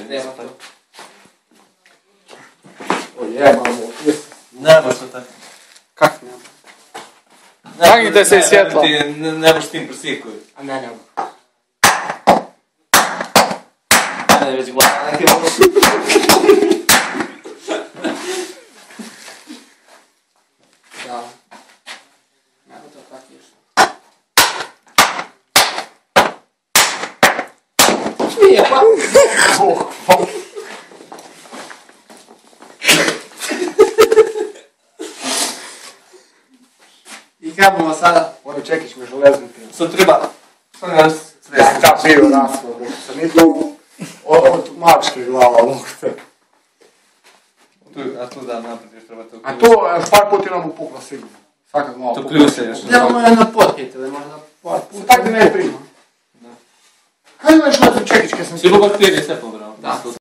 Nema to. O jebamo. Nema što tako. Kak nema? Nagnite se iz svjetla. Ne možeš tim prosikuju. A ne mogu. Ne već gleda. Da. Nema to kak još. Nije pa. I krenemo sada. Ono čekić me železnuti. Sad treba... Sad ga sresti. Da, bio naslov. Sam nije to od mačke glava, lukte. A tu da napred još treba to A to par puta nam upukla sigurno. Svakak malo to pukla. kljuse još. Trebamo jedno potpiti, ali možda potpiti. Tak da ne prima. Kaj imaš na tom čekić kad sam Svi bakterije sve pobrao. Da.